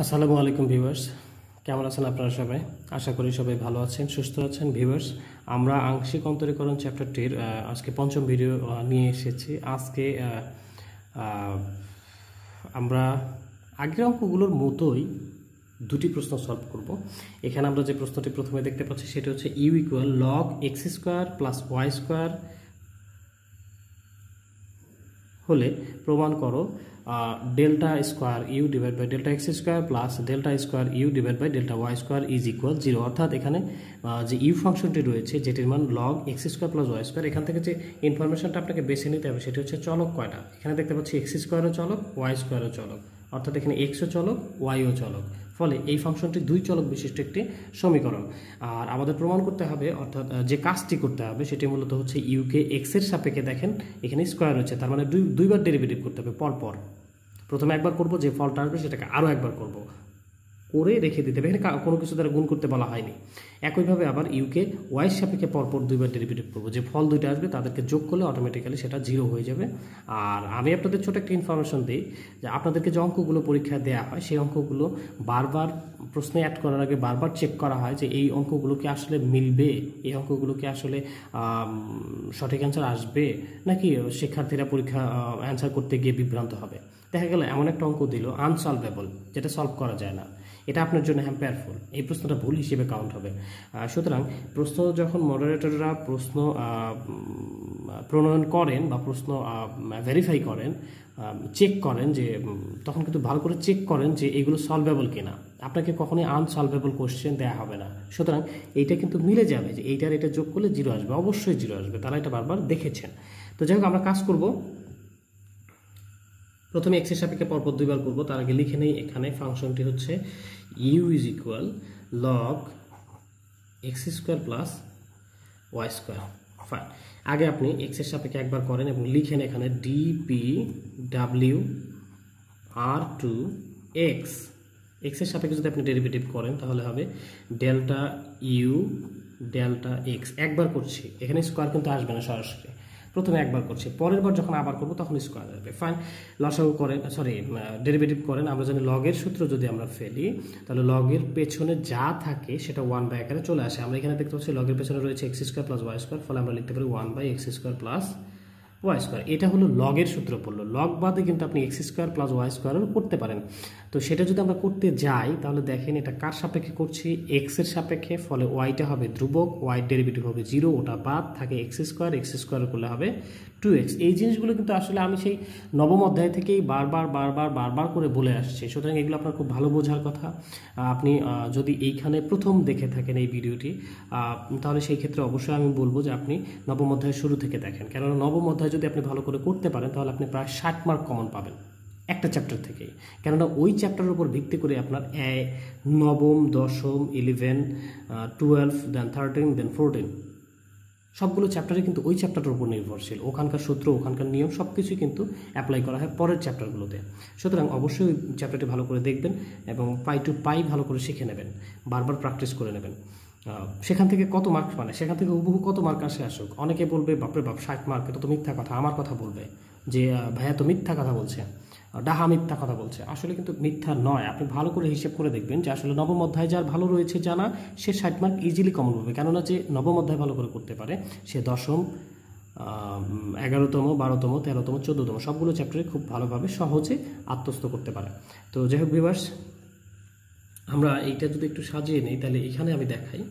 আসসালামু আলাইকুম ভিউয়ার্স, কেমন আছেন আপনারা সবাই? আশা করি সবাই ভালো আছেন, সুস্থ আছেন। ভিউয়ার্স, আমরা আংশিক অন্তরীকরণ চ্যাপ্টারটির আজকে পঞ্চম ভিডিও নিয়ে এসেছি। আজকে আমরা আগের অঙ্কগুলোর মতোই দুটি প্রশ্ন সলভ করব। এখানে আমরা যে প্রশ্নটি প্রথমে দেখতে পাচ্ছি সেটা হচ্ছে u equal log x square plus y square হলে প্রমাণ করো delta square u divide by delta x square plus delta square u divide by delta y square is equal 0। অর্থাৎ এখানে যে ইউ ফাংশনটি রয়েছে যেটির মান log x square plus y square, এখান থেকে যে ইনফরমেশনটা আপনাকে বেছে নিতে হবে সেটি হচ্ছে চলক কয়টা। এখানে দেখতে পাচ্ছি এক্স স্কোয়ারও চলক, ওয়াই স্কোয়ারও চলক, অর্থাৎ এখানে এক্সও চলক, ওয়াইও চলক। ফলে এই ফাংশনটি দুই চলক বিশিষ্ট একটি সমীকরণ। আর আমাদের প্রমাণ করতে হবে, অর্থাৎ যে কাজটি করতে হবে সেটি মূলত হচ্ছে ইউকে এক্স এর সাপেক্ষে, দেখেন এখানে স্কোয়ার হচ্ছে, তার মানে দুইবার ডেরিভেটিভ করতে হবে পরপর। প্রথমে একবার করব, যে ফলটা আসবে সেটাকে আরও একবার করব, করে রেখে দিতে হবে। এখানে কোনো কিছু দ্বারা গুণ করতে বলা হয়নি। একইভাবে আবার ইউকে ওয়াইয়ের সাপেক্ষে পরপর দুইবার ডেরিভেটিভ করবো, যে ফল দুইটা আসবে তাদেরকে যোগ করলে অটোমেটিক্যালি সেটা 0 হয়ে যাবে। আর আমি আপনাদের ছোট একটা ইনফরমেশন দিই, যে আপনাদেরকে যে অঙ্কগুলো পরীক্ষায় দেওয়া হয় সেই অঙ্কগুলো বারবার প্রশ্নে অ্যাড করার আগে বারবার চেক করা হয় যে এই অঙ্কগুলোকে আসলে মিলবে, এই অঙ্কগুলোকে আসলে সঠিক অ্যান্সার আসবে, নাকি শিক্ষার্থীরা পরীক্ষা অ্যান্সার করতে গিয়ে বিভ্রান্ত হবে। দেখা গেল এমন একটা অঙ্ক দিল আনসলভেবল, যেটা সলভ করা যায় না, এটা আপনার জন্য হ্যাম্পায়ারফুল, এই প্রশ্নটা ভুল হিসেবে কাউন্ট হবে। সুতরাং প্রশ্ন যখন মডারেটররা প্রশ্ন প্রণয়ন করেন বা প্রশ্ন ভেরিফাই করেন, চেক করেন, যে তখন কিন্তু ভালো করে চেক করেন যে এগুলো সলভেবল কিনা। আপনাকে কখনোই আনসলভেবল কোশ্চেন দেওয়া হবে না। সুতরাং এইটা কিন্তু মিলে যাবে, যে এইটার এটা যোগ করলে 0 আসবে, অবশ্যই 0 আসবে, তারা এটা বারবার দেখেছেন। তো যাই হোক, আমরা কাজ করব। প্রথমে এক্সের সাপেক্ষে পরপর দুইবার করবো, তার আগে লিখে নেই এখানে ফাংশনটি হচ্ছে u is equal log x square plus y square. Fine, আগে আপনি এক্সের সাপেক্ষে একবার করেন এবং লিখেন এখানে DP W R to x. এক্সের সাপেক্ষে যদি আপনি ডেরিভেটিভ করেন তাহলে হবে ডেল্টা ইউ ডেল্টা এক্স। একবার করছি, এখানে স্কোয়ার কিন্তু আসবে না সরাসরি, প্রথমে একবার করছি, পরের বার যখন আবার করবো তখন স্কোয়ার আসবে। ফাইন, লসাগু করেন, ডেরিভেটিভ করেন। আমরা জানি লগের সূত্র যদি আমরা ফেলি তাহলে লগের পেছনে যা থাকে সেটা 1 বাই আকারে চলে আসে। আমরা এখানে দেখতে পাচ্ছি লগের পেছনে রয়েছে x square plus y square, ফলে আমরা লিখতে পারি 1 by x square plus y square. এটা হলো লগের সূত্র পড়লো। লগ বাদে কিন্তু আপনি এক্স স্কোয়ার প্লাস ওয়াই স্কোয়ারও করতে পারেন। তো সেটা যদি আমরা করতে যাই তাহলে দেখেন এটা কার সাপেক্ষে করছি, এক্স এর সাপেক্ষে, ফলে ওয়াইটা হবে ধ্রুবক, ওয়াই ডেরিভেটিভ হবে 0, ওটা বাদ থাকে এক্স স্কোয়ার করলে হবে 2x। এই জিনিসগুলো কিন্তু আসলে আমি সেই নবম অধ্যায় থেকেই বারবার করে বলে আসছি। সুতরাং এগুলো আপনার খুব ভালো বোঝার কথা। আপনি যদি এইখানে প্রথম দেখে থাকেন এই ভিডিওটি, তাহলে সেই ক্ষেত্রে অবশ্যই আমি বলবো যে আপনি নবম অধ্যায় শুরু থেকে দেখেন, কেননা নবম অধ্যায় যদি আপনি ভালো করে করতে পারেন তাহলে আপনি প্রায় 60 মার্ক কমন পাবেন একটা চ্যাপ্টার থেকেই। কেননা ওই চ্যাপ্টারের উপর ভিত্তি করে আপনার নবম, দশম, 11, 12, দেন 13, দেন 14 সবগুলো চ্যাপ্টারে কিন্তু ওই চ্যাপ্টারটার উপর নির্ভরশীল। ওখানকার সূত্র, ওখানকার নিয়ম সব কিছুই কিন্তু অ্যাপ্লাই করা হয় পরের চ্যাপ্টারগুলোতে। সুতরাং অবশ্যই ওই চ্যাপ্টারটি ভালো করে দেখবেন এবং পাই টু পাই ভালো করে শিখে নেবেন, বারবার প্র্যাকটিস করে নেবেন। সেখান থেকে কত মার্ক, মানে সেখান থেকে হুবহু কত মার্ক আসুক। অনেকে বলবে বাপরে বাপ 60 মার্ক, এটা তো মিথ্যা কথা। আমার কথা বলবে যে ভাইয়া তো মিথ্যা কথা বলছে, ডাহা মিথ্যা কথা বলছে। আসলে কিন্তু মিথ্যা নয়। আপনি ভালো করে হিসেব করে দেখবেন যে আসলে নবম অধ্যায় যার ভালো রয়েছে জানা, সে 60 মার্ক ইজিলি কমন পাবে। কেননা যে নবম অধ্যায় ভালো করে করতে পারে সে দশম, 11তম, 12তম, 13তম, 14তম সবগুলো চ্যাপ্টারে খুব ভালোভাবে সহজে আত্মস্থ করতে পারে। তো যাই হোক ভিউয়ার্স, আমরা এইটা যদি একটু সাজিয়ে নিই তাহলে এখানে আমি দেখাই,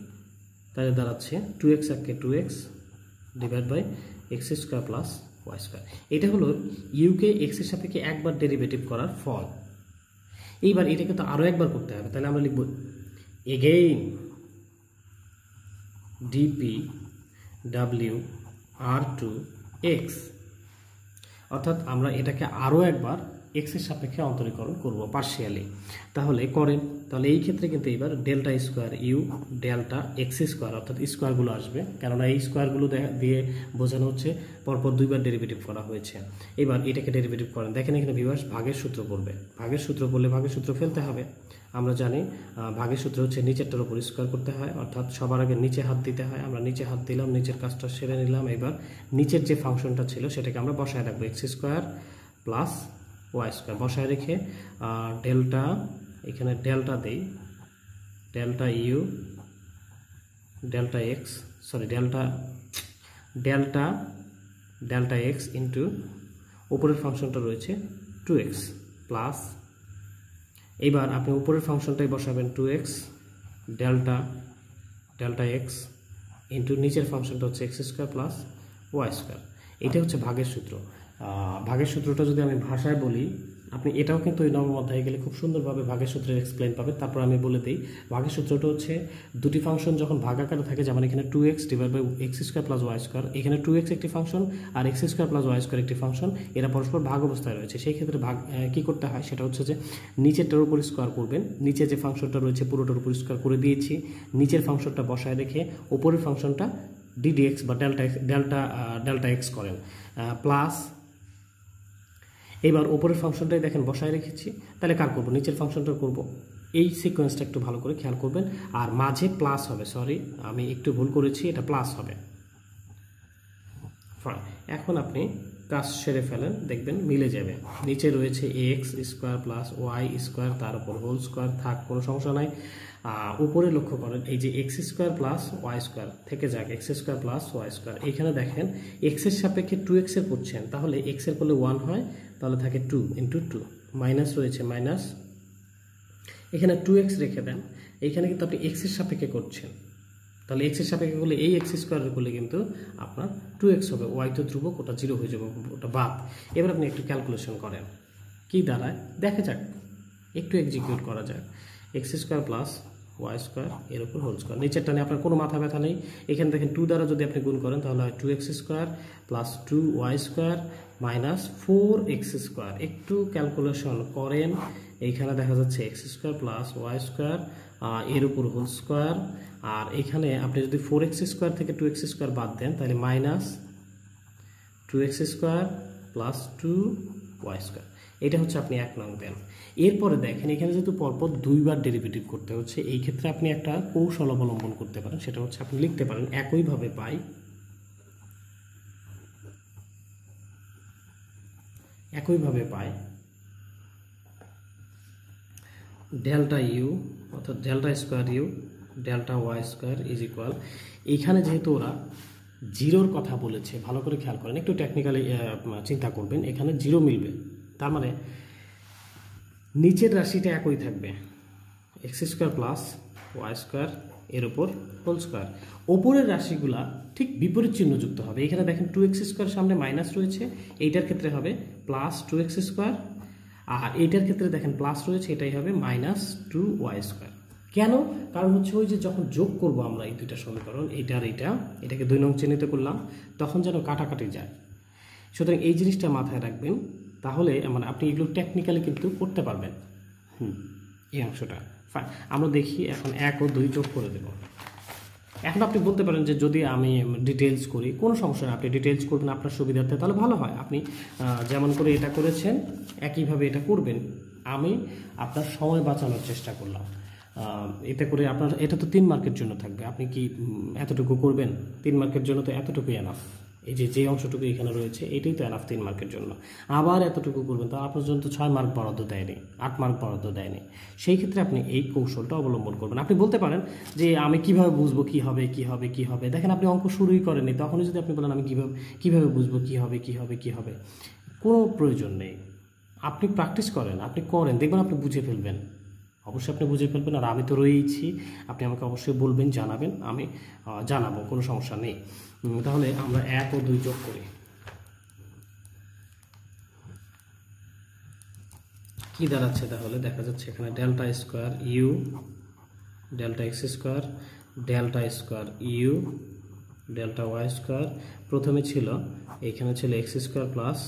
তাহলে দাঁড়াচ্ছে 2x একে 2x divide by x square plus y square. এটা হলো ইউকে এক্স এর সাপেক্ষে একবার ডেরিভেটিভ করার ফল। এইবার এটাকে তো আরও একবার করতে হবে, তাহলে আমরা লিখব again DP W R to x. অর্থাৎ আমরা এটাকে আরও একবার এক্স এর সাপেক্ষে অন্তরীকরণ করব পার্শিয়ালি। তাহলে করেন, তাহলে এই ক্ষেত্রে কিন্তু এবার delta square u delta x square, অর্থাৎ স্কোয়ারগুলো আসবে, কেননা এই স্কোয়ারগুলো দিয়ে বোঝানো হচ্ছে পরপর দুইবার ডেরিভেটিভ করা হয়েছে। এবার এটাকে ডেরিভেটিভ করেন, দেখেন এখানে ভিউয়ার্স ভাগের সূত্র পড়বে। ভাগের সূত্র পড়লে ভাগের সূত্র ফেলতে হবে। আমরা জানি ভাগের সূত্র হচ্ছে নিচেরটার উপর স্কোয়ার করতে হয়, অর্থাৎ সবার আগে নিচে হাত দিতে হয়। আমরা নিচে হাত দিলাম, নিচের কাজটা সেরে নিলাম। এবার নিচের যে ফাংশনটা ছিল সেটাকে আমরা বসায় রাখবো, x square plus y square বসায় রেখে ডেল্টা এখানে ডেল্টা দেই, delta u delta x sorry delta x into উপরের ফাংশনটা রয়েছে 2x প্লাস, এবার আপনি উপরের ফাংশনটাই বসাবেন 2x ডেল্টা এক্স ইন্টু নিচের ফাংশনটা হচ্ছে x square plus y square. এটা হচ্ছে ভাগের সূত্র। ভাগের সূত্রটা যদি আমি ভাষায় বলি, আপনি এটাও কিন্তু ওই নবম অধ্যায়ে গেলে খুব সুন্দরভাবে ভাগের সূত্রের এক্সপ্লেন পাবেন। তারপর আমি বলে দিই, ভাগের সূত্রটা হচ্ছে দুটি ফাংশন যখন ভাগ আকারে থাকে, যেমন এখানে 2x divide by x square plus y square, এখানে 2x একটি ফাংশন আর x square plus y square একটি ফাংশন, এরা পরস্পর ভাগ অবস্থায় রয়েছে। সেই ক্ষেত্রে ভাগ কী করতে হয় সেটা হচ্ছে যে নিচেরটার উপর স্কোয়ার করবেন, নিচে যে ফাংশনটা রয়েছে পুরোটার উপর স্কোয়ার করে দিয়েছি, নিচের ফাংশনটা বসায় রেখে উপরের ফাংশনটা ddx বা ডেল্টা এক্স করেন প্লাস, এবার উপরের ফাংশনটাই দেখেন বসায় রেখেছি, তাহলে কার করব, নিচের ফাংশনটা করব। এই সিকোয়েন্সটা একটু ভালো করে খেয়াল করবেন। আর মাঝে প্লাস হবে, সরি আমি একটু ভুল করেছি, এটা প্লাস হবে। ফাইন, এখন আপনি কাজ সেরে ফেলেন, দেখবেন মিলে যাবে। নিচে রয়েছে x square plus y square, তার উপর হোল স্কোয়ার, থাক কোনো সমস্যা নাই। উপরে লক্ষ্য করেন এই যে x square plus y square থেকে যাক x square plus y square, এইখানে দেখেন এক্সের সাপেক্ষে 2x এর করছেন, তাহলে এক্স এর করলে 1 হয়, তাহলে থাকে 2 ইন্টু 2, মাইনাস রয়েছে মাইনাস, এখানে 2x রেখে দেন, এইখানে কিন্তু আপনি এক্স এর সাপেক্ষে করছেন, তাহলে এক্স এর সাপেক্ষে করলে এই এক্স স্কোয়ারের করলে কিন্তু আপনার 2x হবে, ওয়াই তো ধ্রুবক, ওটা 0 হয়ে যাবে, ওটা বাদ। এবার আপনি একটু ক্যালকুলেশন করেন কি দাঁড়ায় দেখা যাক, একটু এক্সিকিউট করা যাক। X square plus y square এর উপর হোল স্কোয়ার, নিচের টানে আপনার কোনো মাথা ব্যথা নেই। এখানে দেখেন 2 দ্বারা যদি আপনি গুণ করেন তাহলে হয় 2x square plus 2y square minus 4x square. একটু ক্যালকুলেশন করেন, এইখানে দেখা যাচ্ছে x square plus y square এর উপর হোল স্কোয়ার, আর এখানে আপনি যদি 4x স্কোয়ার থেকে 2x স্কোয়ার বাদ দেন তাহলে minus 2x square plus 2y square. এটা হচ্ছে আপনি 1 নং দেন। এরপরে দেখেন এখানে যেহেতু পরপর 2বার ডেরিভেটিভ করতে হচ্ছে, এই ক্ষেত্রে আপনি একটা কৌশল অবলম্বন করতে পারেন, সেটা হচ্ছে আপনি লিখতে পারেন একইভাবে পাই ডেল্টা ইউ অর্থাৎ delta square u delta y square is equal, এইখানে যেহেতু ওরা জিরোর কথা বলেছে, ভালো করে খেয়াল করেন, একটু টেকনিক্যালি চিন্তা করবেন, এখানে 0 মিলবে, তার মানে নিচের রাশিটা একই থাকবে x square plus y square এর উপর হোল স্কোয়ার, ওপরের রাশিগুলা ঠিক বিপরীত চিহ্ন যুক্ত হবে। এখানে দেখেন 2x স্কোয়ার সামনে মাইনাস রয়েছে, এইটার ক্ষেত্রে হবে প্লাস 2x স্কোয়ার, আর এইটার ক্ষেত্রে দেখেন প্লাস রয়েছে, এটাই হবে মাইনাস 2y স্কোয়ার। কেন? কারণ হচ্ছে ওই যে যখন যোগ করব আমরা এই দুইটা সমীকরণ, এইটা আর এটাকে 2 নং চিহ্নিত করলাম, তখন যেন কাটাকাটি যায়। সুতরাং এই জিনিসটা মাথায় রাখবেন, তাহলে মানে আপনি এগুলো টেকনিক্যালি কিন্তু করতে পারবেন। এই অংশটা ফাইন, আমরা দেখি এখন 1 ও 2 যোগ করে দেব। এখন আপনি বলতে পারেন যে যদি আমি ডিটেলস করি, কোনো সমস্যা নেই, আপনি ডিটেলস করবেন আপনার সুবিধার্থে, তাহলে ভালো হয়। আপনি যেমন করে এটা করেছেন একইভাবে এটা করবেন। আমি আপনার সময় বাঁচানোর চেষ্টা করলাম, এতে করে আপনার এটা তো 3 মার্কের জন্য থাকবে, আপনি কি এতটুকু করবেন? 3 মার্কের জন্য তো এতটুকুই এনাফ। এই যে অংশটুকু এখানে রয়েছে এটাই তো এনাফ 3 মার্কের জন্য। আবার এতটুকু করবেন, তা আপনার জন্য তো 6 মার্ক বরাদ্দ দেয়নি, 8 মার্ক বরাদ্দ দেয়নি। সেই ক্ষেত্রে আপনি এই কৌশলটা অবলম্বন করবেন। আপনি বলতে পারেন যে আমি কিভাবে বুঝবো কি হবে। দেখেন আপনি অঙ্ক শুরুই করেননি, তখনই যদি আপনি বলেন আমি কিভাবে বুঝবো কি হবে, কোনো প্রয়োজন নেই। আপনি প্র্যাকটিস করেন, আপনি করেন, দেখবেন আপনি বুঝে ফেলবেন, অবশ্যই আপনি বুঝে ফেলবেন। আর আমি তো রয়েইছি, আপনি আমাকে অবশ্যই বলবেন, জানাবেন, আমি জানাবো, কোনো সমস্যা নেই। তাহলে আমরা 1 ও 2 যোগ করি, কি দাঁড়াচ্ছে? তাহলে দেখা যাচ্ছে এখানে delta square u delta x square delta square u delta y square, প্রথমে ছিল এইখানে ছিল x square plus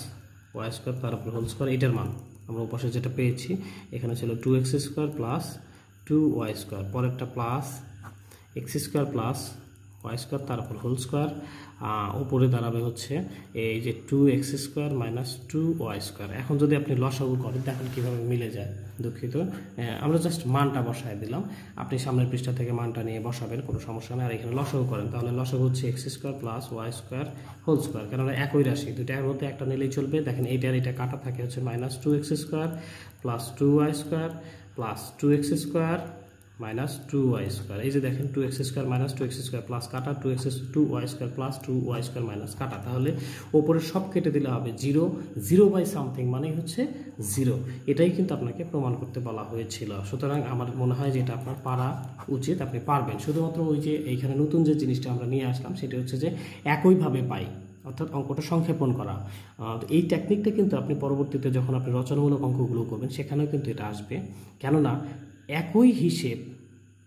y square তার উপর হোল স্কোয়ার, এটার মান আমরা উপাশে যেটা পেয়েছি, এখানে ছিল 2x square plus 2y square, পরেরটা plus x square plus y square তার উপর হোল স্কোয়ার, উপরে দাঁড়াবে হচ্ছে এই যে 2x square minus 2y square. এখন যদি আপনি লসাগু করেন দেখেন কীভাবে মিলে যায়। দুঃখিত, আমরা জাস্ট মানটা বসায় দিলাম, আপনি সামনের পৃষ্ঠা থেকে মানটা নিয়ে বসাবেন, কোনো সমস্যা নেই। আর এখানে লসাগু করেন, তাহলে লসাগু হচ্ছে x square plus y square whole square, কেননা একই রাশি, দুইটার মধ্যে একটা নিলেই চলবে। দেখেন এইটার এটা কাটা থাকে হচ্ছে minus 2x square plus 2y square plus 2x square minus 2y square. এই যে দেখেন 2x square minus 2x square plus কাটা 2y square plus 2y square minus কাটা, তাহলে ওপরে সব কেটে দিলে হবে 0, 0 বাই সামথিং মানে হচ্ছে 0। এটাই কিন্তু আপনাকে প্রমাণ করতে বলা হয়েছিল। সুতরাং আমার মনে হয় যে এটা আপনার পারা উচিত, আপনি পারবেন। শুধুমাত্র ওই যে এইখানে নতুন যে জিনিসটা আমরা নিয়ে আসলাম সেটা হচ্ছে যে একইভাবে পাই, অর্থাৎ অঙ্কটা সংক্ষেপণ করা। এই টেকনিকটা কিন্তু আপনি পরবর্তীতে যখন আপনি রচনামূলক অঙ্কগুলো করবেন সেখানেও কিন্তু এটা আসবে, কেননা একই হিসেব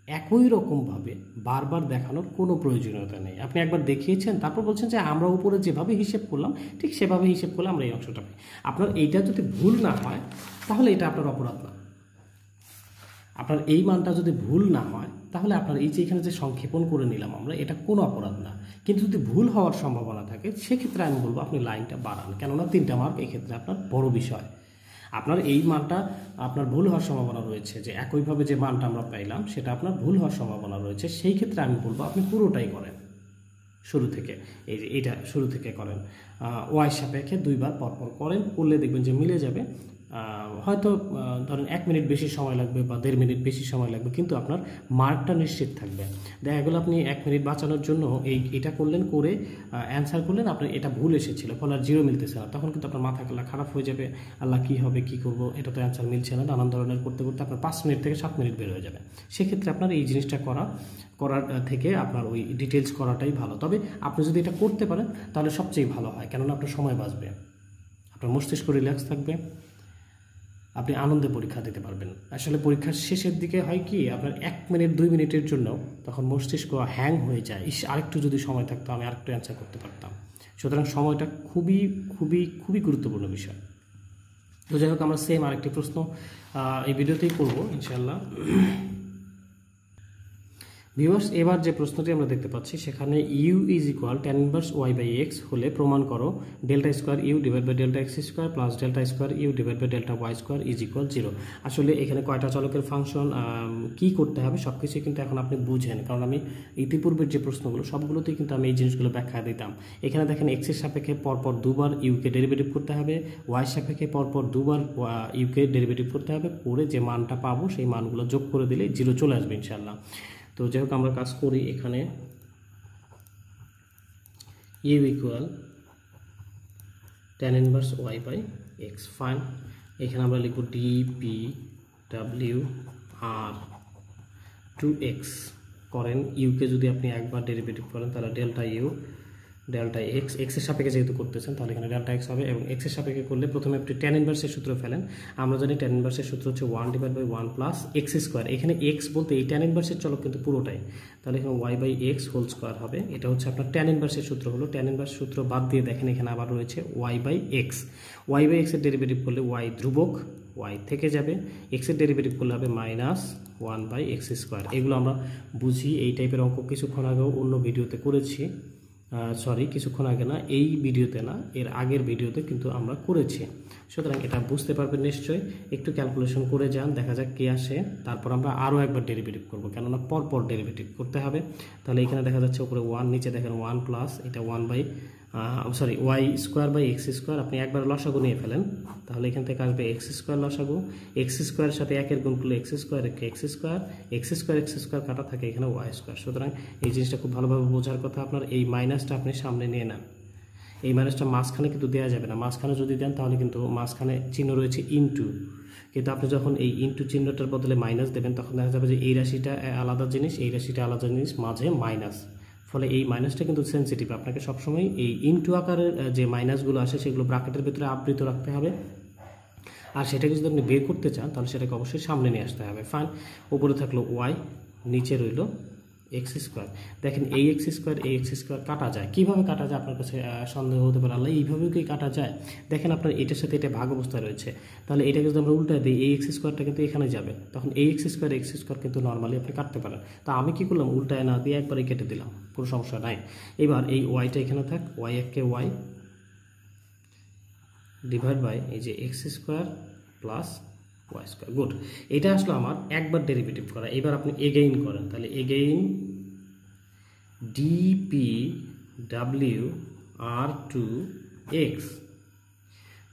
একই রকমভাবে বারবার দেখানোর কোনো প্রয়োজনীয়তা নেই। আপনি একবার দেখিয়েছেন, তারপর বলছেন যে আমরা উপরে যেভাবে হিসেব করলাম ঠিক সেভাবে হিসেব করলে আমরা এই অংশটা পাই। আপনার এইটা যদি ভুল না হয় তাহলে এটা আপনার অপরাধ না। আপনার এই মানটা যদি ভুল না হয় তাহলে আপনার এই যে এখানে যে সংক্ষেপণ করে নিলাম আমরা, এটা কোনো অপরাধ না। কিন্তু যদি ভুল হওয়ার সম্ভাবনা থাকে সেক্ষেত্রে আমি বলবো আপনি লাইনটা বাড়ান, কেননা 3টা মার্ক এই ক্ষেত্রে আপনার বড় বিষয়। আপনার এই মানটা আপনার ভুল হওয়ার সম্ভাবনা রয়েছে, যে একইভাবে যে মানটা আমরা পাইলাম সেটা আপনার ভুল হওয়ার সম্ভাবনা রয়েছে। সেই ক্ষেত্রে আমি বলবো আপনি পুরোটাই করেন শুরু থেকে, এই যে এটা শুরু থেকে করেন, ওয়াই সাপেক্ষে 2 বার পরপর করেন, করলে দেখবেন যে মিলে যাবে। হয়তো ধরেন 1 মিনিট বেশি সময় লাগবে বা 1.5 মিনিট বেশি সময় লাগবে, কিন্তু আপনার মার্কটা নিশ্চিত থাকবে। দেখা গেলো আপনি 1 মিনিট বাঁচানোর জন্য এটা করলেন, করে অ্যান্সার করলেন, আপনার এটা ভুল এসেছিল, ফলে আর 0 মিলতেছে না, তখন কিন্তু আপনার মাথা খারাপ হয়ে যাবে। আল্লাহ কী হবে, কী করবো, এটা তো অ্যান্সার মিলছে না, নানান ধরনের করতে করতে আপনার 5 মিনিট থেকে 7 মিনিট বের হয়ে যাবে। সেক্ষেত্রে আপনার এই জিনিসটা করার থেকে আপনার ওই ডিটেলস করাটাই ভালো। তবে আপনি যদি এটা করতে পারেন তাহলে সবচেয়ে ভালো হয়, কেননা আপনার সময় বাঁচবে, আপনার মস্তিষ্ক রিল্যাক্স থাকবে, আপনি আনন্দে পরীক্ষা দিতে পারবেন। আসলে পরীক্ষার শেষের দিকে হয় কি, আপনার 1 মিনিট 2 মিনিটের জন্য তখন মস্তিষ্ক হ্যাং হয়ে যায়, আরেকটু যদি সময় থাকতো আমি আরেকটু অ্যান্সার করতে পারতাম। সুতরাং সময়টা খুবই খুবই খুবই গুরুত্বপূর্ণ বিষয়। তো যাই হোক, আমরা সেম আরেকটি প্রশ্ন এই ভিডিওতেই করবো ইনশাআল্লাহ। ভিউয়ার্স, এবার যে প্রশ্নটি আমরা দেখতে পাচ্ছি সেখানে u is equal tan inverse y by x হলে প্রমাণ করো delta square u divide by delta x square plus delta square u divide by delta y square is equal 0। আসলে এখানে কয়টা চলকের ফাংশন কি করতে হবে সব কিছুই কিন্তু এখন আপনি বুঝেন, কারণ আমি ইতিপূর্বের যে প্রশ্নগুলো সবগুলোতেই কিন্তু আমি এই জিনিসগুলো ব্যাখ্যা দিতাম। এখানে দেখেন এক্সের সাপেক্ষে পরপর 2 বার ইউকে ডেরিভেটিভ করতে হবে, ওয়াই সাপেক্ষে পরপর 2 বার ইউকে ডেরিভেটিভ করতে হবে, করে যে মানটা পাবো সেই মানগুলো যোগ করে দিলে 0 চলে আসবে ইনশাআল্লাহ। তো যাই হোক, আমরা কাজ করি। এখানে u equal tan inverse y by x, fine. এখানে আমরা লিখব ডিপি ডাব্লিউ আর 2x করেন, ইউকে যদি আপনি একবার ডেরিভেটিভ করেন তাহলে ডেল্টা ইউ ডেল্টা এক্স, এক্সের সাপেক্ষে যেহেতু করতেছেন তাহলে এখানে ডেল্টা এক্স হবে, এবং এক্সের সাপেক্ষে করলে প্রথমে আপনি tan ইনভার্সের সূত্র ফেলেন। আমরা জানি tan ইনভার্সের সূত্র হচ্ছে 1 divide by 1 plus x square. এখানে এক্স বলতে এই tan ইনভার্সের চলক কিন্তু পুরোটাই, তাহলে এখানে y by x whole square হবে। এটা হচ্ছে আপনার tan ইনভার্সের সূত্র হলো। tan ইনভার্স সূত্র বাদ দিয়ে দেখেন এখানে আবার রয়েছে y by x. Y by এক্সের ডেরিভেটিভ করলে ওয়াই ধ্রুবক, ওয়াই থেকে যাবে, এক্সের ডেরিভেটিভ করলে হবে মাইনাস 1 বাই এক্স স্কোয়ার। এগুলো আমরা বুঝি, এই টাইপের অঙ্ক কিছুক্ষণ আগেও অন্য ভিডিওতে করেছি, কিছুক্ষণ আগে না, এই ভিডিওতে না, এর আগের ভিডিওতে কিন্তু আমরা করেছি। সুতরাং এটা বুঝতে পারবেন নিশ্চয়ই। একটু ক্যালকুলেশন করে যান, দেখা যাক কে আসে, তারপর আমরা আরও একবার ডেরিভেটিভ করবো, কেননা পরপর ডেরিভেটিভ করতে হবে। তাহলে এখানে দেখা যাচ্ছে উপরে 1, নিচে দেখেন 1 প্লাস এটা y square by x square. আপনি একবার লসাগু নিয়ে ফেলেন, তাহলে এখান থেকে আসবে এক্স স্কোয়ার লসাগু, এক্স স্কোয়ারের সাথে 1 গুণ করলে এক্স স্কোয়ার এক্স স্কোয়ার কাটা থাকে এখানে ওয়াই স্কোয়ার। সুতরাং এই জিনিসটা খুব ভালোভাবে বোঝার কথা আপনার। এই মাইনাসটা আপনি সামনে নিয়ে নেন, এই মাইনাসটা মাঝখানে কিন্তু দেওয়া যাবে না, মাঝখানে যদি দেন তাহলে কিন্তু মাঝখানে চিহ্ন রয়েছে ইনটু, কিন্তু আপনি যখন এই ইনটু চিহ্নটার বদলে মাইনাস দেবেন তখন দেখা যাবে যে এই রাশিটা আলাদা জিনিস, এই রাশিটা আলাদা জিনিস, মাঝে মাইনাস, ফলে এই মাইনাসটা কিন্তু সেন্সিটিভ। আপনাকে সবসময় এই ইনটু আকারের যে মাইনাসগুলো আসে সেগুলো ব্র্যাকেটের ভিতরে আবৃত রাখতে হবে, আর সেটাকে যদি আপনি বের করতে চান তাহলে সেটাকে অবশ্যই সামনে নিয়ে আসতে হবে। ফাইন, উপরে থাকলো ওয়াই, নিচে রইল এক্স স্কোয়ার। দেখেন এই এক্স স্কোয়ার কাটা যায়, কীভাবে কাটা যায় আপনার কাছে সন্দেহ হতে পারে, আল্লাহ এইভাবেও কি কাটা যায়? দেখেন আপনার এটার সাথে এটা ভাগ অবস্থা রয়েছে, তাহলে এটাকে যদি আমরা উল্টা দিই এই এক্স স্কোয়ারটা কিন্তু এখানে যাবে, তখন এই এক্স স্কোয়ার কিন্তু নর্মালি আপনি কাটতে পারেন। তা আমি কি করলাম, উল্টায় না দিয়ে একবারে কেটে দিলাম, কোনো সমস্যা নাই। এবার এই ওয়াইটা এখানে থাক, ওয়াই একে ওয়াই ডিভাইড বাই এই যে x square plus y square. Good, এটা আসলো আমার একবার ডেরিভেটিভ করা। এবার আপনি এগেইন করেন, তাহলে এগেইন ডিপি ডাব্লিউ আর 2x।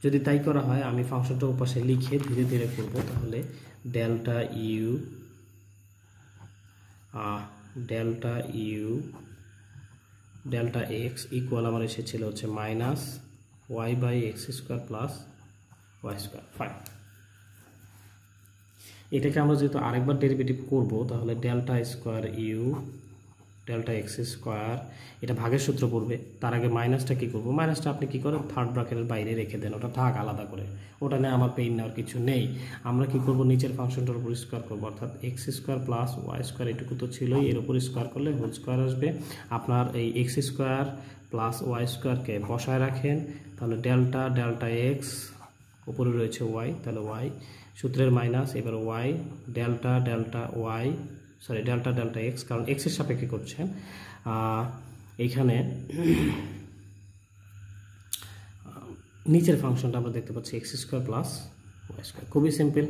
যদি তাই করা হয়, আমি ফাংশনটা ওপাশে লিখে ধীরে ধীরে করবো, তাহলে delta u delta x equal আমার এসেছিল হচ্ছে minus y by x square plus y square. Fine, এটাকে আমরা যেহেতু আরেকবার ডেরিভেটিভ করব, তাহলে delta square u delta x square, এটা ভাগের সূত্র পড়বে। তার আগে মাইনাসটা কী করবো, মাইনাসটা আপনি কী করেন থার্ড ব্র্যাকেটের বাইরে রেখে দেন, ওটা থাক আলাদা করে, ওটা নিয়ে আমার পেইন নেওয়ার কিছু নেই। আমরা কী করবো, নিচের ফাংশনটার উপর স্কোয়ার করবো, অর্থাৎ x square plus y square, এটুকু তো ছিলই, এর উপর স্কোয়ার করলে হোল স্কোয়ার আসবে। আপনার এই এক্স স্কোয়ার প্লাস ওয়াই স্কোয়ারকে বসায় রাখেন, তাহলে ডেল্টা এক্স, উপরে রয়েছে ওয়াই, তাহলে ওয়াই সূত্রের মাইনাস, এবার y delta y delta x, কারণ এক্সের সাপেক্ষে করছেন। এইখানে নিচের ফাংশনটা আমরা দেখতে পাচ্ছি x square plus y square. খুবই সিম্পল,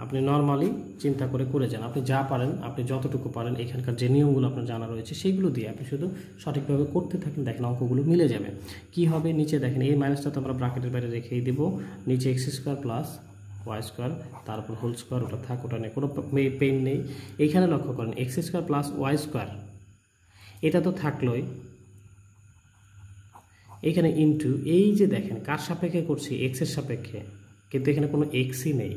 আপনি নর্মালি চিন্তা করে যান, আপনি যা পারেন, আপনি যতটুকু পারেন, এখানকার যে নিয়মগুলো আপনার জানা রয়েছে সেইগুলো দিয়ে আপনি শুধু সঠিকভাবে করতে থাকেন, দেখেন অঙ্কগুলো মিলে যাবে। কি হবে, নিচে দেখেন এই মাইনাসটা তো আমরা ব্র্যাকেটের বাইরে রেখেই দেবো, নিচে x square plus y square, তারপর হোল স্কোয়ার, ওটা থাক, ওটা নেই, কোনো পেইন নেই। এইখানে লক্ষ্য করেন x square plus y square, এটা তো থাকলোই, এখানে ইনটু, এই যে দেখেন কার সাপেক্ষে করছি, এক্সের সাপেক্ষে, কিন্তু এখানে কোনো এক্সই নেই,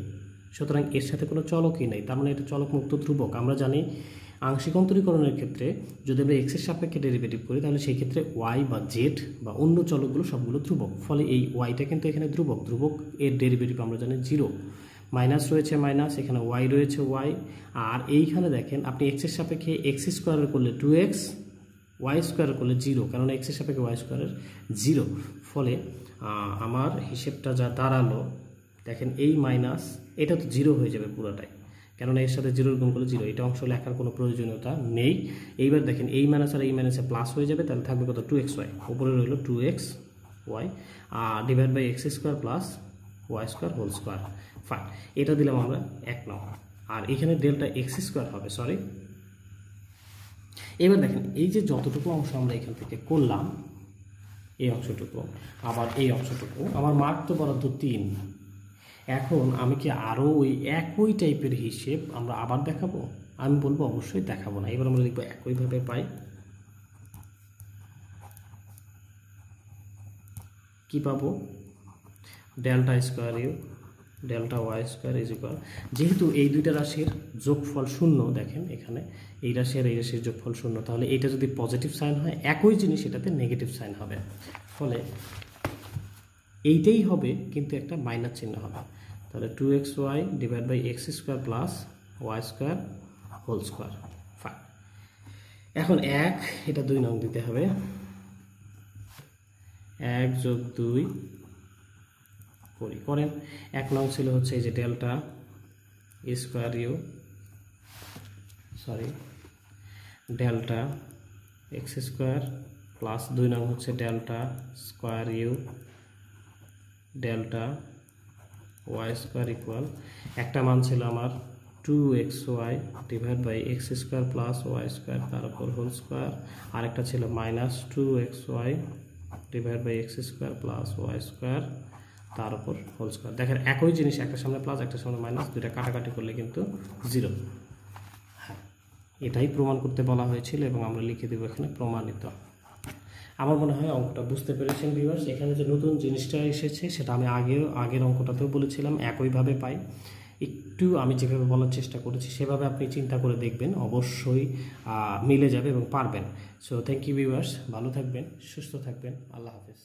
সুতরাং এর সাথে কোনো চলকই নেই, তার মানে এটা চলকমুক্ত ধ্রুবক। আমরা জানি আংশিক অন্তরীকরণের ক্ষেত্রে যদি আমরা এক্সের সাপেক্ষে ডেরিভেটিভ করি, তাহলে সেই ক্ষেত্রে ওয়াই বা জেড বা অন্য চলকগুলো সবগুলো ধ্রুবক, ফলে এই ওয়াইটা কিন্তু এখানে ধ্রুবক, এর ডেরিভেটিভ আমরা জানি 0, মাইনাস রয়েছে মাইনাস, এখানে ওয়াই রয়েছে ওয়াই, আর এইখানে দেখেন আপনি এক্সের সাপেক্ষে এক্স স্কোয়ারের করলে 2x, ওয়াই স্কোয়ার করলে 0, কারণ এক্সের সাপেক্ষে ওয়াই স্কোয়ারের 0, ফলে আমার হিসেবটা যা দাঁড়ালো, দেখেন এই মাইনাস, এটা তো 0 হয়ে যাবে পুরোটাই, কেননা এর সাথে 0 গুণ করলে 0, এটা অংশ লেখার কোনো প্রয়োজনীয়তা নেই। এইবার দেখেন এই মাইনাস আর এই মাইনাসে প্লাস হয়ে যাবে, তাহলে থাকবে কত, 2xy, উপরে রইল 2xy divide by x square plus y square whole square. Fine, এটা দিলাম আমরা 1 নম্বর, আর এখানে ডেল্টা এক্স স্কোয়ার হবে, সরি। এবার দেখেন এই যে যতটুকু অংশ আমরা এখান থেকে করলাম, এই অংশটুকু আবার এই অংশটুকু, আমার মার্ক তো বরাদ্দ 3। এখন আমি কি আরও ওই একই টাইপের হিসেব আমরা আবার দেখাবো? আমি বলবো অবশ্যই দেখাবো না। এবার আমরা লিখবো একইভাবে পাই, কি পাবো, delta square u delta y square is equal, যেহেতু এই দুইটা রাশির যোগফল 0, দেখেন এখানে এই রাশি আর এই রাশির যোগফল 0, তাহলে এটা যদি পজিটিভ সাইন হয়, একই জিনিস এটাতে নেগেটিভ সাইন হবে, ফলে এইটাই হবে কিন্তু একটা মাইনাস চিহ্ন হবে, তাহলে 2xy divide by x square plus y square whole square. Fine, এখন 1, এটা 2 নং দিতে হবে, 1 যোগ 2 করেন। 1 নং ছিল হচ্ছে এই যে delta square u, delta x square plus 2 নং হচ্ছে delta square u delta y square equal, একটা মান ছিল আমার 2xy divide by x square plus y square, তার উপর হোল স্কোয়ার, আরেকটা ছিল minus 2xy divide by x square plus y square, তার উপর হোল স্কোয়ার। দেখেন একই জিনিস, একটা সামনে প্লাস একটা সামনে মাইনাস, দুইটা কাটাকাটি করলে কিন্তু 0। হ্যাঁ, এটাই প্রমাণ করতে বলা হয়েছিল এবং আমরা লিখে দেবো এখানে প্রমাণিত। আমার মনে হয় অঙ্কটা বুঝতে পেরেছেন ভিউয়ার্স। এখানে যে নতুন জিনিসটা এসেছে সেটা আমি আগের অঙ্কটাতেও বলেছিলাম, একইভাবে পাই, একটু আমি যেভাবে বলার চেষ্টা করেছি সেভাবে আপনি চিন্তা করে দেখবেন, অবশ্যই মিলে যাবে এবং পারবেন। সো থ্যাংক ইউ ভিউয়ার্স, ভালো থাকবেন, সুস্থ থাকবেন, আল্লাহ হাফেজ।